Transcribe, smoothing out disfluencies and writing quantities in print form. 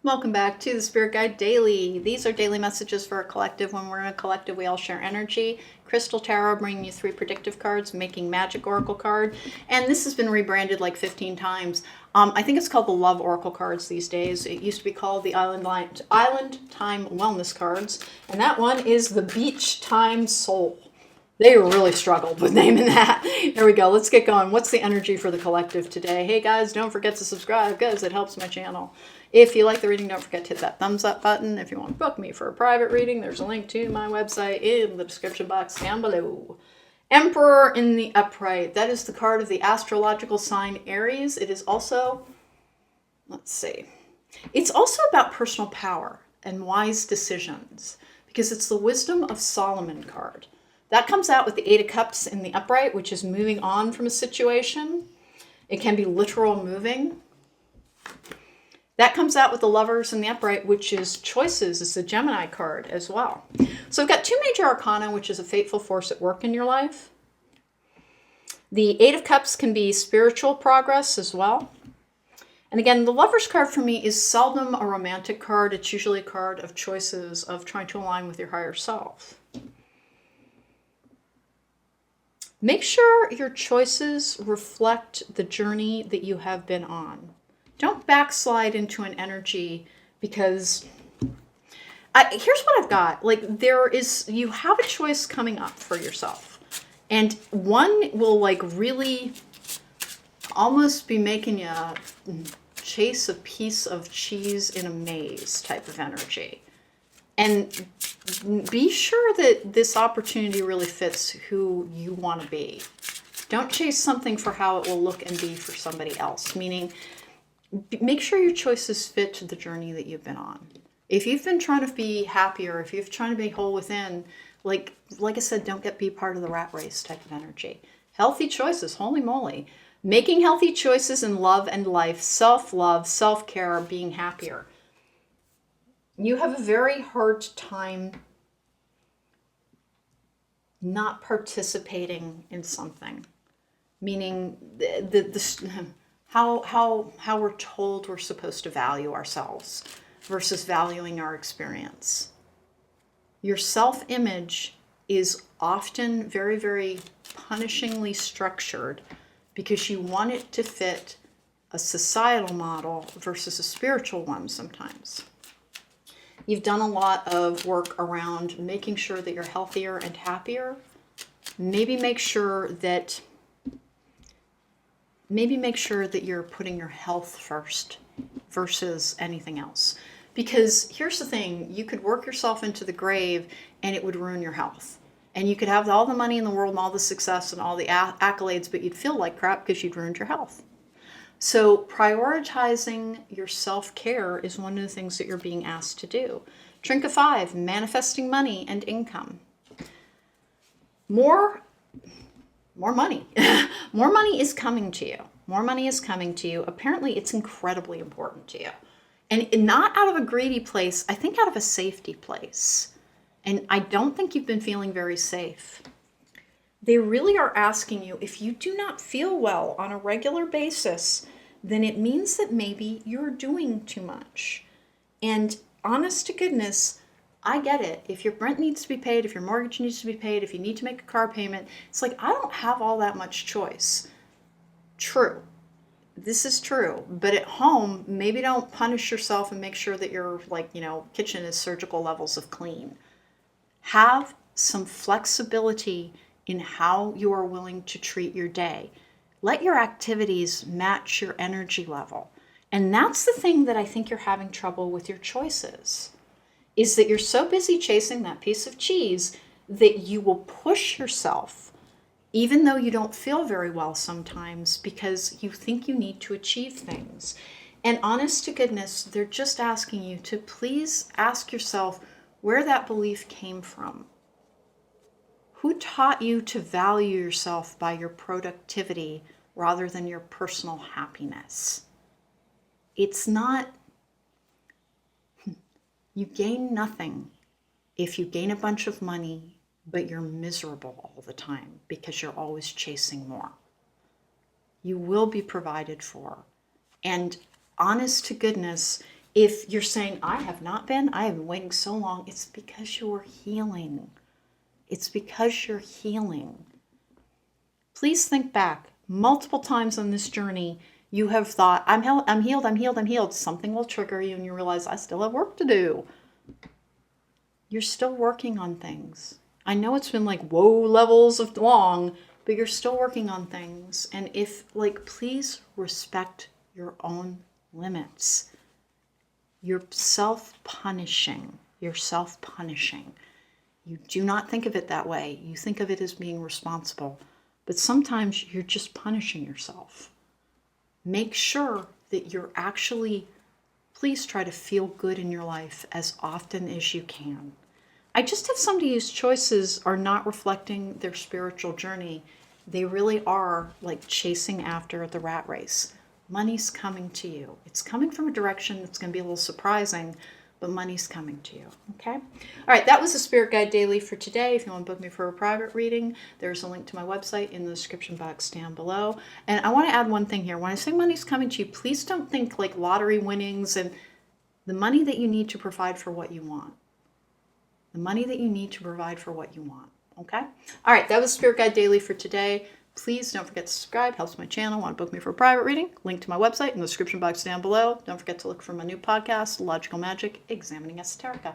Welcome back to the Spirit Guide Daily. These are daily messages for a collective. When we're in a collective, we all share energy. Crystal Tarot bringing you 3 predictive cards, Making Magic Oracle card. And this has been rebranded like 15 times. I think it's called the Love Oracle cards these days. It used to be called the Island Time Wellness cards. And that one is the Beach Time Soul. They really struggled with naming that. Here we go. Let's get going. What's the energy for the collective today? Hey guys, don't forget to subscribe because it helps my channel. If you like the reading, don't forget to hit that thumbs up button. If you want to book me for a private reading, there's a link to my website in the description box down below. Emperor in the Upright. That is the card of the astrological sign Aries. It is also, let's see, it's also about personal power and wise decisions because it's the Wisdom of Solomon card. That comes out with the 8 of Cups in the upright, which is moving on from a situation. It can be literal moving. That comes out with the Lovers in the upright, which is choices. It's the Gemini card as well. So I've got 2 major arcana, which is a fateful force at work in your life. The 8 of Cups can be spiritual progress as well. And again, the Lovers card for me is seldom a romantic card. It's usually a card of choices, of trying to align with your higher self. Make sure your choices reflect the journey that you have been on. Don't backslide into an energy because here's what I've got. Like you have a choice coming up for yourself. And one will like really almost be making you chase a piece of cheese in a maze type of energy. And be sure that this opportunity really fits who you want to be. Don't chase something for how it will look and be for somebody else. Meaning, make sure your choices fit the journey that you've been on. If you've been trying to be happier, if you've trying to be whole within, like I said, don't be part of the rat race type of energy. Healthy choices, holy moly. Making healthy choices in love and life, self-love, self-care, being happier. You have a very hard time not participating in something, meaning how we're told we're supposed to value ourselves versus valuing our experience. Your self-image is often very, very punishingly structured because you want it to fit a societal model versus a spiritual one sometimes. You've done a lot of work around making sure that you're healthier and happier. Maybe make sure that you're putting your health first versus anything else. Because here's the thing, you could work yourself into the grave and it would ruin your health. And you could have all the money in the world and all the success and all the accolades, but you'd feel like crap because you'd ruined your health. So prioritizing your self-care is one of the things that you're being asked to do. Trinket 5, manifesting money and income. More money. More money is coming to you. More money is coming to you. Apparently, it's incredibly important to you. And not out of a greedy place, I think out of a safety place. And I don't think you've been feeling very safe. They really are asking you, if you do not feel well on a regular basis, then it means that maybe you're doing too much. And honest to goodness, I get it. If your rent needs to be paid, if your mortgage needs to be paid, if you need to make a car payment, it's like, I don't have all that much choice. True. This is true. But at home, maybe don't punish yourself and make sure that your kitchen is surgical levels of clean. Have some flexibility in how you are willing to treat your day. Let your activities match your energy level. And that's the thing that I think you're having trouble with your choices, is that you're so busy chasing that piece of cheese that you will push yourself, even though you don't feel very well sometimes, because you think you need to achieve things. And honest to goodness, they're just asking you to please ask yourself where that belief came from. Who taught you to value yourself by your productivity rather than your personal happiness? It's not, you gain nothing if you gain a bunch of money, but you're miserable all the time because you're always chasing more. You will be provided for. And honest to goodness, If you're saying, I have been waiting so long, it's because you're healing. It's because you're healing. Please think back. Multiple times on this journey, you have thought, I'm healed. Something will trigger you and you realize, I still have work to do. You're still working on things. I know it's been like, whoa, levels of long, but you're still working on things. And please respect your own limits. You're self-punishing. You do not think of it that way. You think of it as being responsible. But sometimes you're just punishing yourself. Make sure that please try to feel good in your life as often as you can. I just have somebody whose choices are not reflecting their spiritual journey. They really are like chasing after the rat race. Money's coming to you. It's coming from a direction that's going to be a little surprising, but money's coming to you, okay? All right, that was the Spirit Guide Daily for today. If you want to book me for a private reading, there's a link to my website in the description box down below. And I want to add one thing here. When I say money's coming to you, please don't think like lottery winnings and the money that you need to provide for what you want. The money that you need to provide for what you want, okay? All right, that was Spirit Guide Daily for today. Please don't forget to subscribe. Helps my channel. Want to book me for a private reading? Link to my website in the description box down below. Don't forget to look for my new podcast, Logical Magic, Examining Esoterica.